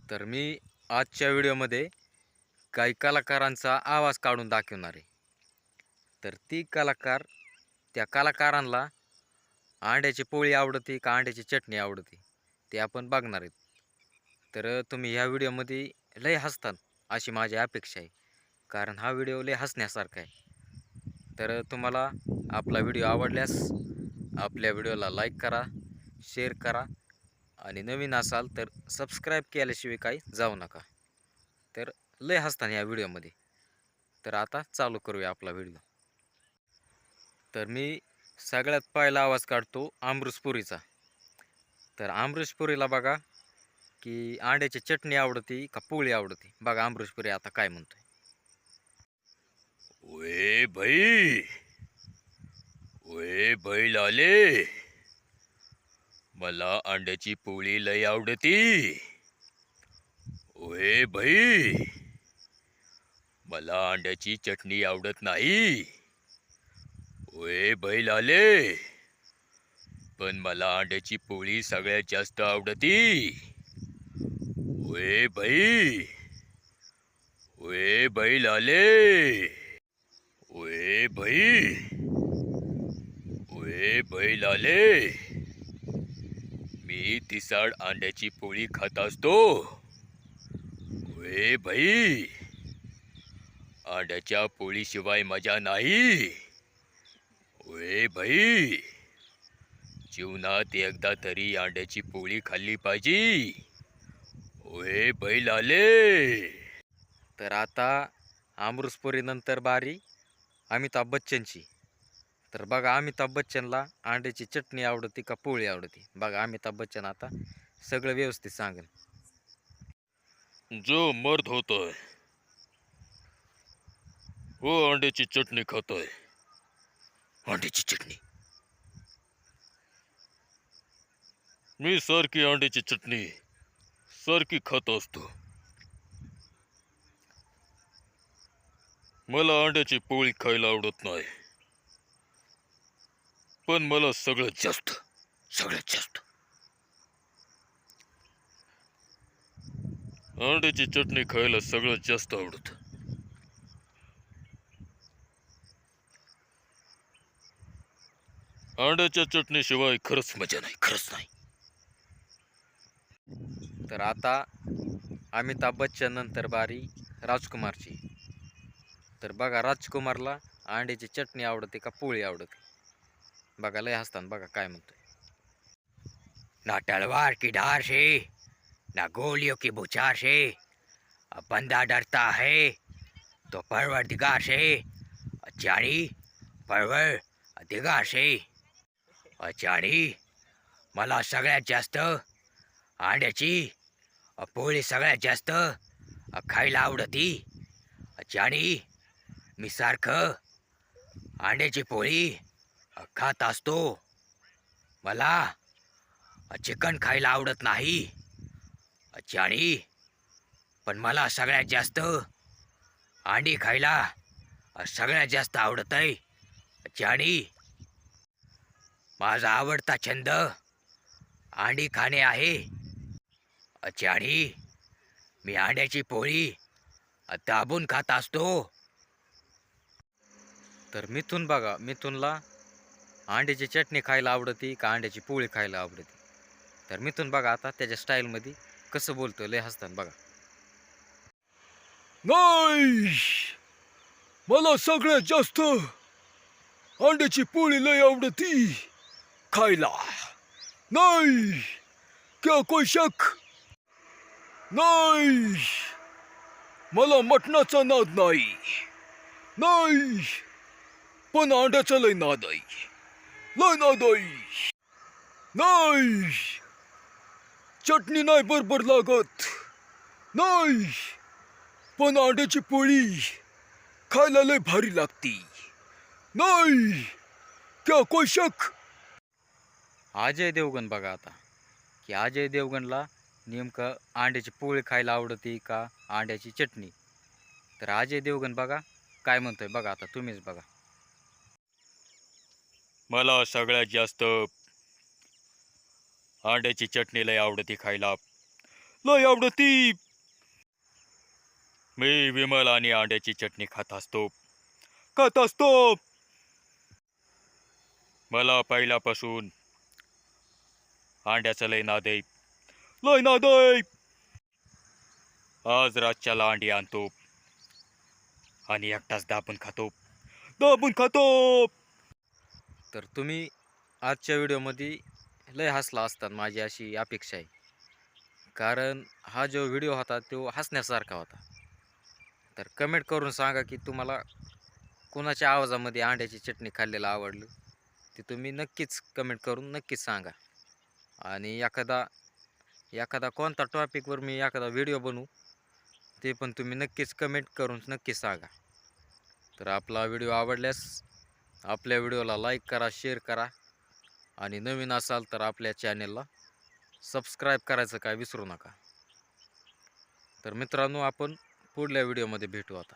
तर मी आजच्या व्हिडिओमध्ये काही कलाकारांचा आवाज काढून दाखवणार आहे. तर त्या कलाकारांना अंड्याची पोळी आवडते का अंड्याची चटणी आवडते ते आपण बघणार आहेत. तर तुम्ही ह्या व्हिडिओमध्ये लय हसतात अशी माझी अपेक्षा आहे, कारण हा व्हिडिओ लय हसण्यासारखा आहे. तर तुम्हाला आपला व्हिडिओ आवडल्यास आपल्या व्हिडिओला लाईक करा, शेअर करा आणि नवीन असाल तर सबस्क्राईब केल्याशिवाय काही जाऊ नका. तर लय हसताना या व्हिडिओमध्ये. तर आता चालू करूया आपला व्हिडिओ. तर मी सगळ्यात पहिला आवाज काढतो आमृसपुरीचा. तर आमृसपुरीला बघा की अंड्याची चटणी आवडती का पोळी आवडती, बघा आमृसपुरी आता काय म्हणतोय. ओए भाई, ओए भाई लाले, मला अंड्याची पोळी लय आवडती. ओए भाई, मला अंड्याची चटणी आवडत नाही. ओए भाई लाले, पण मला अंड्याची पोळी सगळ्यात जास्त आवडती. ओए भाई, ओए भाई लाले, ओए भाई, ओए भाई लाले, मी तिसाड अंड्याची पोळी खात असतो. ओए भाई, अंड्याच्या पोळीशिवाय मजा नाही. ओए भाई, जीवनात एकदा तरी अंड्याची पोळी खाल्ली पाहिजे. ओए भाई लाले. तर आता आमृसपुरी नंतर बारी अमिताभ बच्चनची. तर बघा अमिताभ बच्चनला अंड्याची चटणी आवडती का पोळी आवडती, बघा अमिताभ बच्चन आता सगळं व्यवस्थित सांगेल. जो मर्द होतोय वो अंड्याची चटणी खातोय. अंड्याची चटणी, मी सारखी अंड्याची चटणी सारखी खात असतो. मला अंड्याची पोळी खायला आवडत नाही, पण मला सगळ्यात जास्त अंड्याची चटणी खायला सगळ्यात जास्त आवडत. अंड्याच्या चटणीशिवाय खरंच मजा नाही, खरंच नाही. तर आता अमिताभ बच्चन नंतर बारी राजकुमारची. तर बघा राजकुमारला अंड्याची चटणी आवडते का पोळी आवडते, बघा लय हसताना बघा काय म्हणतोय. ना तलवार की धार से, ना गोलियों की बौछार से, अब बंदा डरता है तो परवरदिगार से, अचारी परवरदिगार से. अचारी, मला सगळ्यात जास्त अंड्याची पोळी सगळ्यात जास्त खायला आवडती. अचारी, मी सारखं अंड्याची पोळी खात असतो. मला चिकन खायला आवडत नाही. अचारी, पण मला सगळ्यात जास्त अंडी खायला सगळ्यात जास्त आवडत आहे. अचारी, माझा आवडता छंद अंडी खाणे आहे. अचारी, मी अंड्याची पोळी दाबून खात असतो. तर मिथून बघा, मिथूनला अंड्याची चटणी खायला आवडती का अंड्याची पोळी खायला आवडती. तर मिथून बघा आता त्याच्या स्टाईलमध्ये कसं बोलतोय, लय हसताना बघा. नाही, मला सगळ्यात जास्त अंड्याची पोळी लय आवडती खायला. नाही, क्या कोई शक नाही. मला मटणाचा नाद नाही, नाही, पण अंड्याचा लय नाद आहे, लय नाद आहे. नाही, चटणी नाही बरोबर लागत, नाही, पण अंड्याची पोळी खायला लय भारी लागती. नाही, क्या कोई शक. अजय देवगण बघा आता की अजय देवगणला नेमकं अंड्याची पोळी खायला आवडती का अंड्याची चटणी. तर अजय देवगण बघा काय म्हणतोय, बघा आता तुम्हीच बघा. मला सगळ्यात जास्त अंड्याची चटणी लय आवडती खायला. लय आवडती. मी विमल आणि अंड्याची चटणी खात असतो. मला पहिल्यापासून अंड्याचं लय नाद आहे. आज रातच्याला अंडी आणतो आणि एकटाच दाबून खातो. तर तुम्ही आजच्या व्हिडिओमध्ये लय हसला असतात, माझी अशी अपेक्षा आहे. कारण हा जो व्हिडिओ होता तो हसण्यासारखा होता. तर कमेंट करून सांगा की तुम्हाला कोणाच्या आवाजामध्ये अंड्याची चटणी खाल्लेलं आवडलं, ते तुम्ही नक्कीच कमेंट करून नक्कीच सांगा. आणि एखादा कोणता टॉपिकवर मी एखादा व्हिडिओ बनवू ते पण तुम्ही नक्कीच कमेंट करून नक्कीच सांगा. तर आपला व्हिडिओ आवडल्यास आपल्या व्हिडिओला लाईक करा, शेअर करा आणि नवीन असाल तर आपल्या चॅनेलला सबस्क्राईब करायचं काय विसरू नका. तर मित्रांनो, आपण पुढल्या व्हिडिओमध्ये भेटू आता.